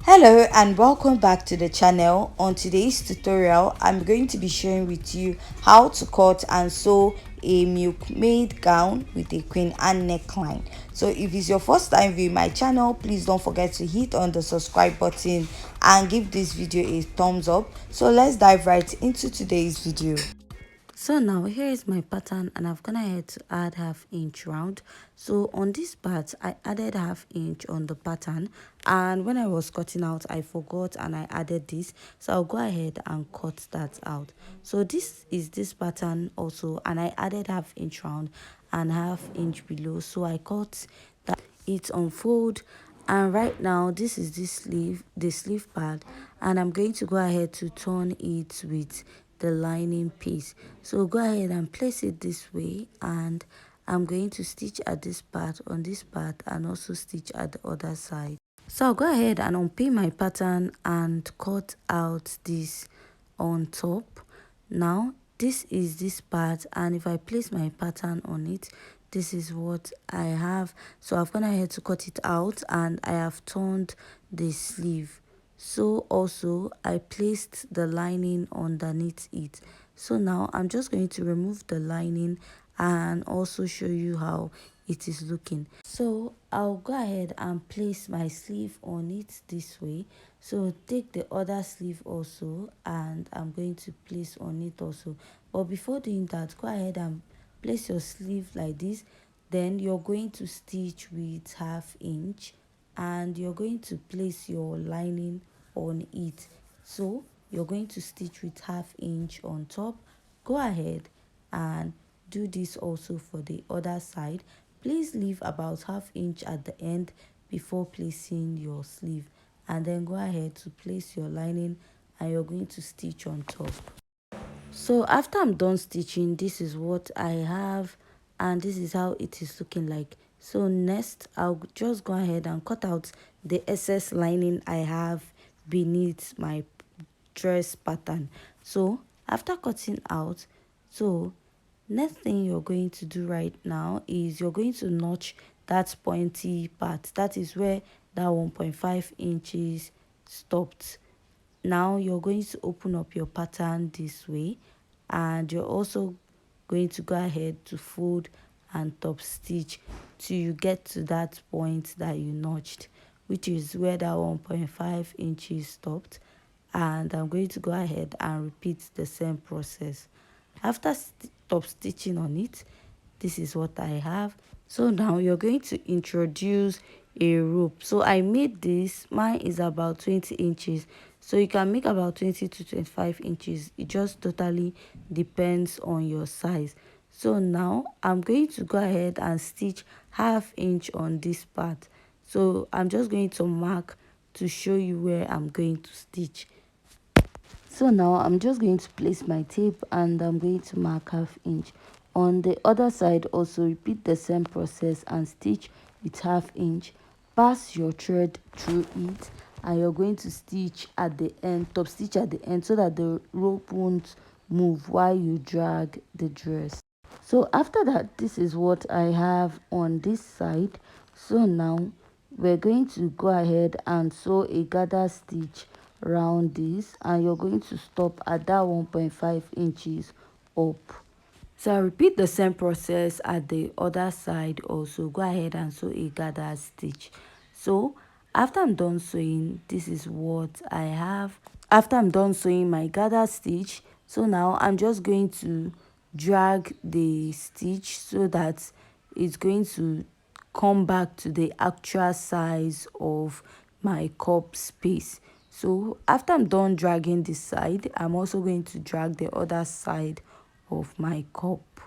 Hello and welcome back to the channel. On today's tutorial I'm going to be sharing with you how to cut and sew a milkmaid gown with a queen and neckline. So if it's your first time viewing my channel, please don't forget to hit on the subscribe button and give this video a thumbs up. So let's dive right into today's video. So now here is my pattern and I've gone ahead to add half-inch round. So on this part I added half-inch on the pattern, and when I was cutting out I forgot and I added this, so I'll go ahead and cut that out. So this is this pattern also, and I added half-inch round and half-inch below, so I cut that it unfold. And right now this is the sleeve part, and I'm going to go ahead to turn it with the lining piece. So go ahead and place it this way, and I'm going to stitch at this part, on this part, and also stitch at the other side. So I'll go ahead and unpin my pattern and cut out this on top. Now this is this part, and if I place my pattern on it, this is what I have. So I've gone ahead to cut it out, and I have turned the sleeve. So also I placed the lining underneath it. So now I'm just going to remove the lining and also show you how it is looking. So I'll go ahead and place my sleeve on it this way. So take the other sleeve also, and I'm going to place on it also. But before doing that, go ahead and place your sleeve like this. Then you're going to stitch with half-inch, and you're going to place your lining on it. So you're going to stitch with half-inch on top. Go ahead and do this also for the other side. Please leave about half-inch at the end before placing your sleeve, and then go ahead to place your lining, and you're going to stitch on top. So after I'm done stitching, this is what I have, and this is how it is looking like. So next I'll just go ahead and cut out the excess lining I have beneath my dress pattern. So after cutting out, so next thing you're going to do right now is you're going to notch that pointy part. That is where that 1.5 inches stopped. Now you're going to open up your pattern this way, and you're also going to go ahead to fold and top stitch till you get to that point that you notched, which is where that 1.5 inches stopped. And I'm going to go ahead and repeat the same process. After top stitching on it, this is what I have. So now you're going to introduce a rope. So I made this, mine is about 20 inches, so you can make about 20 to 25 inches. It just totally depends on your size. So now I'm going to go ahead and stitch half-inch on this part. So I'm just going to mark to show you where I'm going to stitch. So now I'm just going to place my tape, and I'm going to mark half-inch. On the other side also repeat the same process and stitch with half-inch. Pass your thread through it, and you're going to stitch at the end, top stitch at the end, so that the rope won't move while you drag the dress. So after that, this is what I have on this side. So now we're going to go ahead and sew a gather stitch around this, and you're going to stop at that 1.5 inches up. So I repeat the same process at the other side also. Go ahead and sew a gather stitch. So after I'm done sewing, this is what I have. After I'm done sewing my gather stitch, so now I'm just going to drag the stitch so that it's going to come back to the actual size of my cup space. So after I'm done dragging this side, I'm also going to drag the other side of my cup.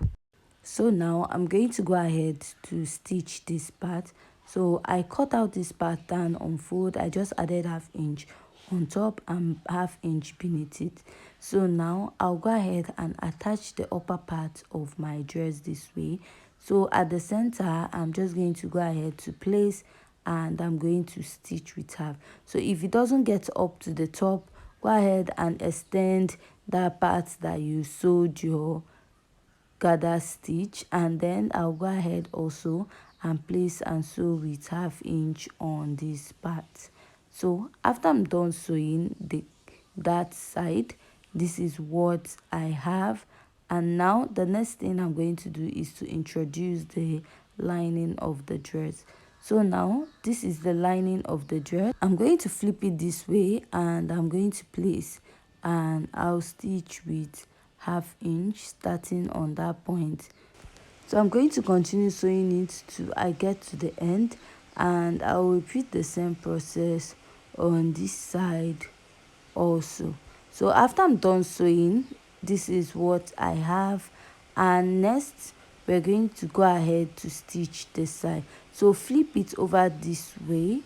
So now I'm going to go ahead to stitch this part. So I cut out this pattern on fold. I just added half-inch on top and half-inch beneath it. So now I'll go ahead and attach the upper part of my dress this way. So at the center, I'm just going to go ahead to place, and I'm going to stitch with half. So if it doesn't get up to the top, go ahead and extend that part that you sewed your gather stitch, and then I'll go ahead also and place and sew with half-inch on this part. So after I'm done sewing that side, this is what I have. And now the next thing I'm going to do is to introduce the lining of the dress. So now this is the lining of the dress. I'm going to flip it this way and I'm going to place, and I'll stitch with 1/2 inch starting on that point. So I'm going to continue sewing it till I get to the end, and I will repeat the same process on this side also. So after I'm done sewing, this is what I have, and next we're going to go ahead to stitch this side. So flip it over this way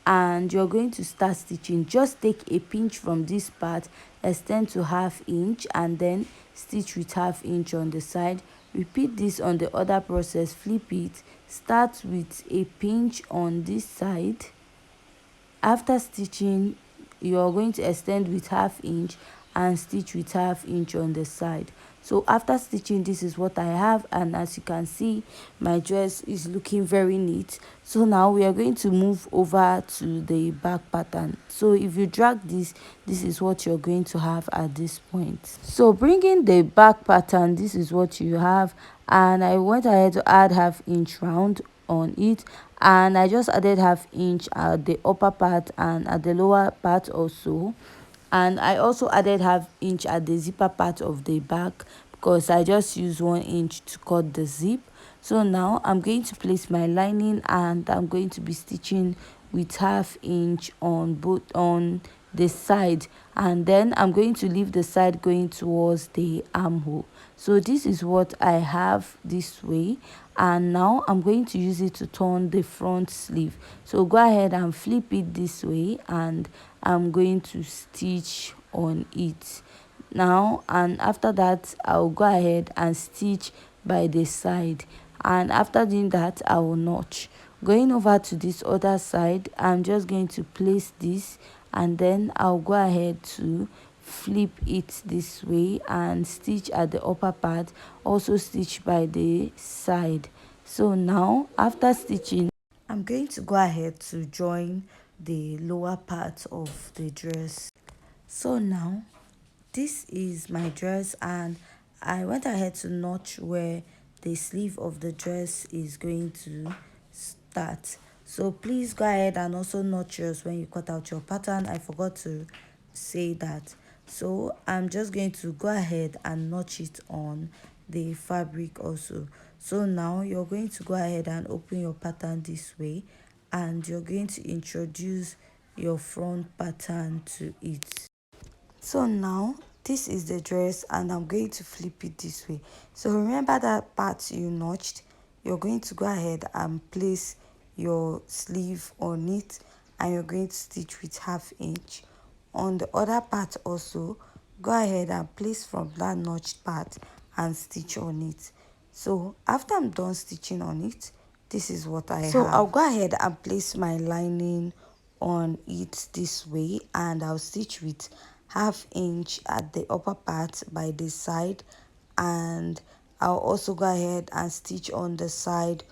and you're going to start stitching. Just take a pinch from this part, extend to 1/2 inch, and then stitch with 1/2 inch on the side. Repeat this on the other process. Flip it, start with a pinch on this side. After stitching, you're going to extend with 1/2 inch and stitch with 1/2 inch on the side. So after stitching, this is what I have, and as you can see, my dress is looking very neat. So now we are going to move over to the back pattern. So if you drag this is what you're going to have at this point. So bringing the back pattern, this is what you have, and I went ahead to add 1/2 inch round on it, and I just added 1/2 inch at the upper part and at the lower part also, and I also added 1/2 inch at the zipper part of the back because I just used 1 inch to cut the zip. So now I'm going to place my lining and I'm going to be stitching with 1/2 inch on both on the side, and then I'm going to leave the side going towards the armhole. So this is what I have this way, and now I'm going to use it to turn the front sleeve. So go ahead and flip it this way and I'm going to stitch on it now, and after that I'll go ahead and stitch by the side, and after doing that I will notch. Going over to this other side, I'm just going to place this and then I'll go ahead to flip it this way and stitch at the upper part, also stitch by the side. So now after stitching, I'm going to go ahead to join the lower part of the dress. So now this is my dress, and I went ahead to notch where the sleeve of the dress is going to start. So please go ahead and also notch yours when you cut out your pattern. I forgot to say that. So I'm just going to go ahead and notch it on the fabric also. So now you're going to go ahead and open your pattern this way, and you're going to introduce your front pattern to it. So now this is the dress, and I'm going to flip it this way. So remember that part you notched, you're going to go ahead and place your sleeve on it, and you're going to stitch with 1/2 inch. On the other part also, go ahead and place from that notched part and stitch on it. So after I'm done stitching on it, this is what I have. So I'll go ahead and place my lining on it this way, and I'll stitch with 1/2 inch at the upper part by the side, and I'll also go ahead and stitch on the side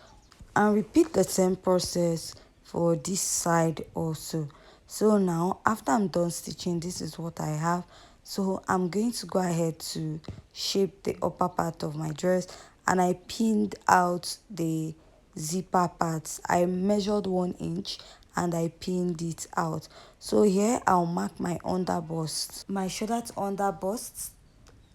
and repeat the same process for this side also. So now after I'm done stitching, this is what I have. So I'm going to go ahead to shape the upper part of my dress, and I pinned out the zipper parts. I measured 1 inch and I pinned it out. So here I'll mark my underbust, my shoulder to underbust.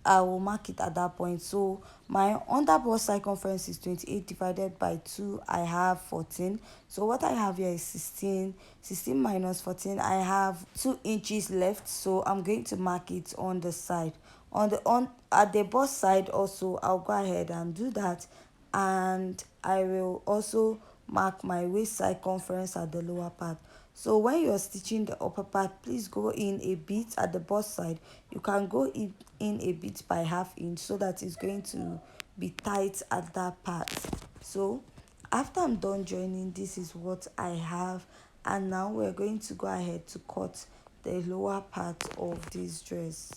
I will mark it at that point. So my underbust circumference is 28 divided by 2. I have 14. So what I have here is 16. 16 minus 14, I have 2 inches left. So I'm going to mark it on the side. At the bust side also, I'll go ahead and do that, and I will also mark my waist circumference at the lower part. So when you're stitching the upper part, please go in a bit at the bust side. You can go in a bit by 1/2 inch so that it's going to be tight at that part. So after I'm done joining, this is what I have, and now we're going to go ahead to cut the lower part of this dress.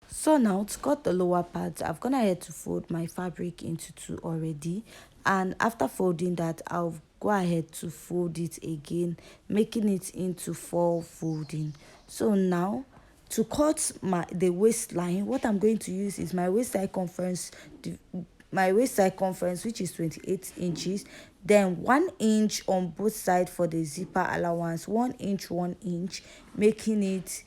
So now to cut the lower part, I've gone ahead to fold my fabric into 2 already, and after folding that, I'll go ahead to fold it again, making it into 4 folding. So now to cut the waistline, what I'm going to use is my waist circumference, which is 28 inches, then 1 inch on both sides for the zipper allowance, 1 inch 1 inch, making it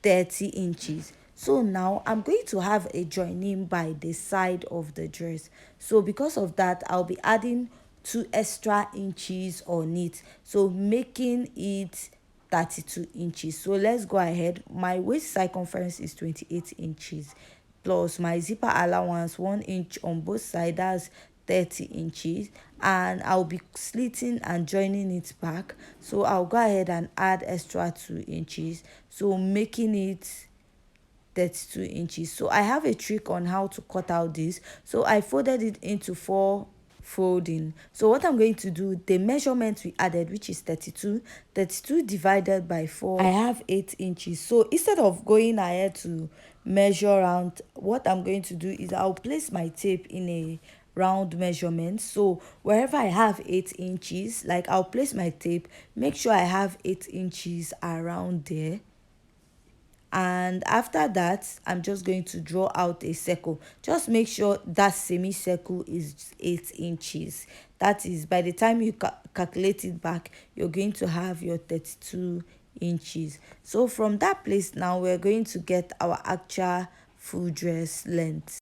30 inches. So now I'm going to have a joining by the side of the dress. So because of that, I'll be adding 2 extra inches on it, so making it 32 inches. So let's go ahead. My waist circumference is 28 inches plus my zipper allowance 1 inch on both sides, that's 30 inches, and I'll be slitting and joining it back. So I'll go ahead and add extra 2 inches, so making it 32 inches. So I have a trick on how to cut out this. So I folded it into 4 folding. So what I'm going to do, the measurement we added, which is 32 divided by 4, I have 8 inches. So instead of going ahead to measure around, what I'm going to do is I'll place my tape in a round measurement. So wherever I have 8 inches, like I'll place my tape, make sure I have 8 inches around there, and after that I'm just going to draw out a circle. Just make sure that semicircle is 8 inches. That is, by the time you calculate it back, you're going to have your 32 inches. So from that place, now we're going to get our actual full dress length.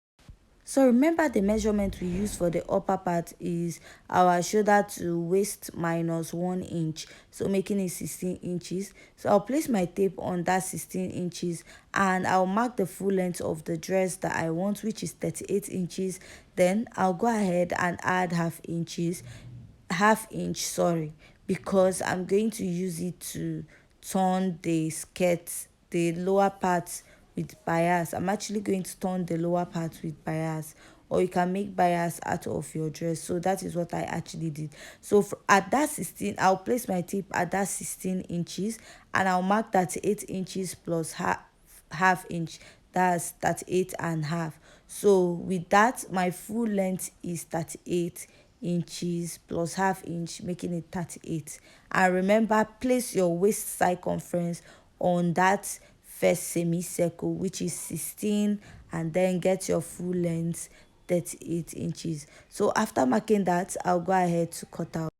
So remember, the measurement we use for the upper part is our shoulder to waist minus 1 inch, so making it 16 inches. So I'll place my tape on that 16 inches and I'll mark the full length of the dress that I want, which is 38 inches. Then I'll go ahead and add half inch, sorry, because I'm going to use it to turn the skirt, the lower part, with bias. I'm actually going to turn the lower part with bias, or you can make bias out of your dress. So that is what I actually did. So at that 16, I'll place my tape at that 16 inches and I'll mark that 8 inches plus half inch, that's 38 and half. So with that, my full length is 38 inches plus half inch, making it 38. And remember, place your waist circumference on that first semicircle, which is 16, and then get your full length 38 inches. So after marking that, I'll go ahead to cut out.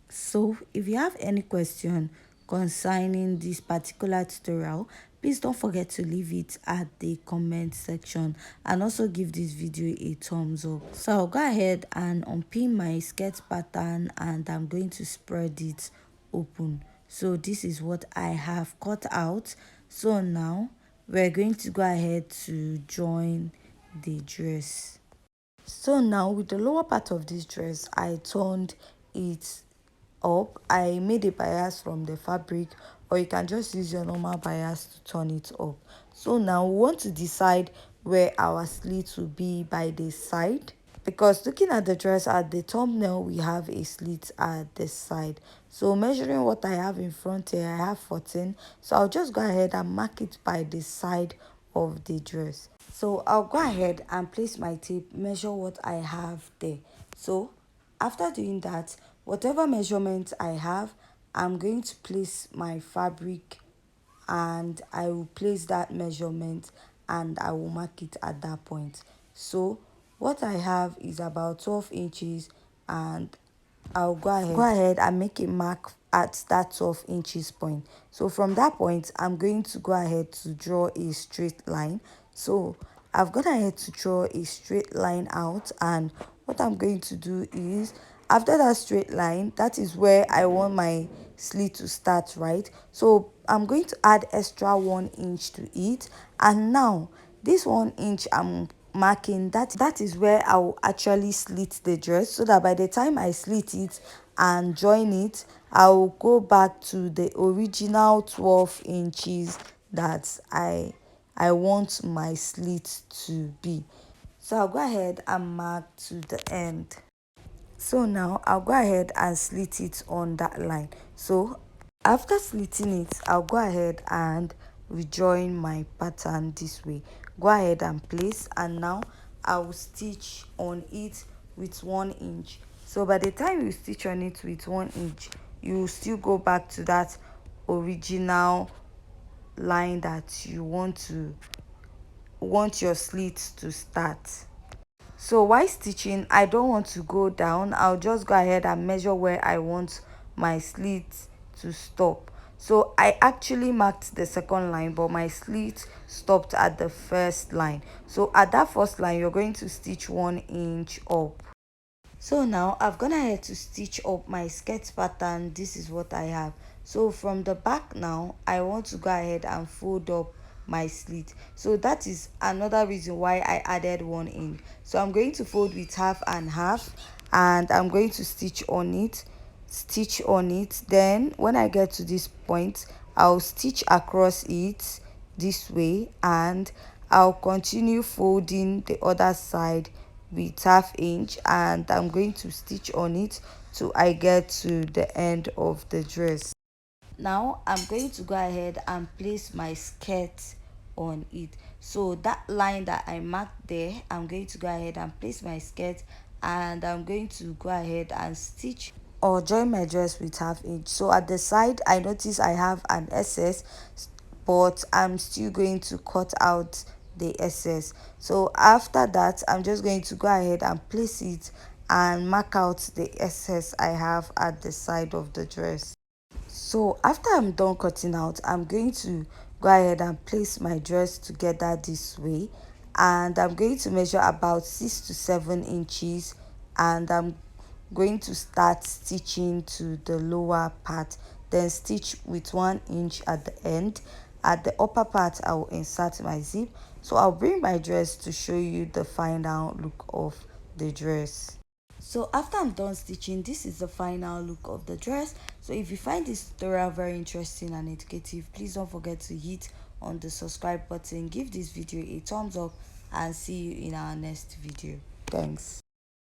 So if you have any question concerning this particular tutorial, please don't forget to leave it at the comment section, and also give this video a thumbs up. So I'll go ahead and unpin my skirt pattern and I'm going to spread it open. So this is what I have cut out. So now we're going to go ahead to join the dress. So now with the lower part of this dress, I turned it up. I made a bias from the fabric, or you can just use your normal bias to turn it up. So now we want to decide where our slit will be by the side, because looking at the dress at the thumbnail, we have a slit at the side. So measuring what I have in front here, I have 14. So I'll just go ahead and mark it by the side of the dress. So I'll go ahead and place my tape, measure what I have there. So after doing that, whatever measurement I have, I'm going to place my fabric and I will place that measurement and I will mark it at that point. So what I have is about 12 inches, and I'll go ahead and make a mark at that 12 inches point. So from that point, I'm going to go ahead to draw a straight line. So I've gone ahead to draw a straight line out, and what I'm going to do is, after that straight line, that is where I want my slit to start, right? So I'm going to add extra 1 inch to it, and now this 1 inch I'm marking, that is where I will actually slit the dress, so that by the time I slit it and join it, I will go back to the original 12 inches that I want my slit to be. So I'll go ahead and mark to the end. So now I'll go ahead and slit it on that line. So after slitting it, I'll go ahead and rejoin my pattern this way. Go ahead and place, and now I will stitch on it with 1 inch. So by the time you stitch on it with 1 inch, you will still go back to that original line that you want your slit to start. So while stitching, I don't want to go down. I'll just go ahead and measure where I want my slit to stop. So I actually marked the second line, but my slit stopped at the first line. So at that first line, you're going to stitch 1 inch up. So now I've gone ahead to stitch up my skirt pattern. This is what I have. So from the back now, I want to go ahead and fold up my slit. So that is another reason why I added 1 inch. So I'm going to fold with half and half, and I'm going to stitch on it. Then when I get to this point, I'll stitch across it this way, and I'll continue folding the other side with half inch, and I'm going to stitch on it till I get to the end of the dress. Now I'm going to go ahead and place my skirt on it. So that line that I marked there, I'm going to go ahead and place my skirt, and I'm going to go ahead and stitch or join my dress with half inch. So at the side, I notice I have an excess, but I'm still going to cut out the excess. So after that, I'm just going to go ahead and place it and mark out the excess I have at the side of the dress. So after I'm done cutting out, I'm going to go ahead and place my dress together this way, and I'm going to measure about 6 to 7 inches, and I'm going to start stitching to the lower part, then stitch with 1 inch at the end. At the upper part, I will insert my zip. So I'll bring my dress to show you the final look of the dress. So after I'm done stitching, this is the final look of the dress. So if you find this tutorial very interesting and educative, please don't forget to hit on the subscribe button, give this video a thumbs up, and see you in our next video. Thanks.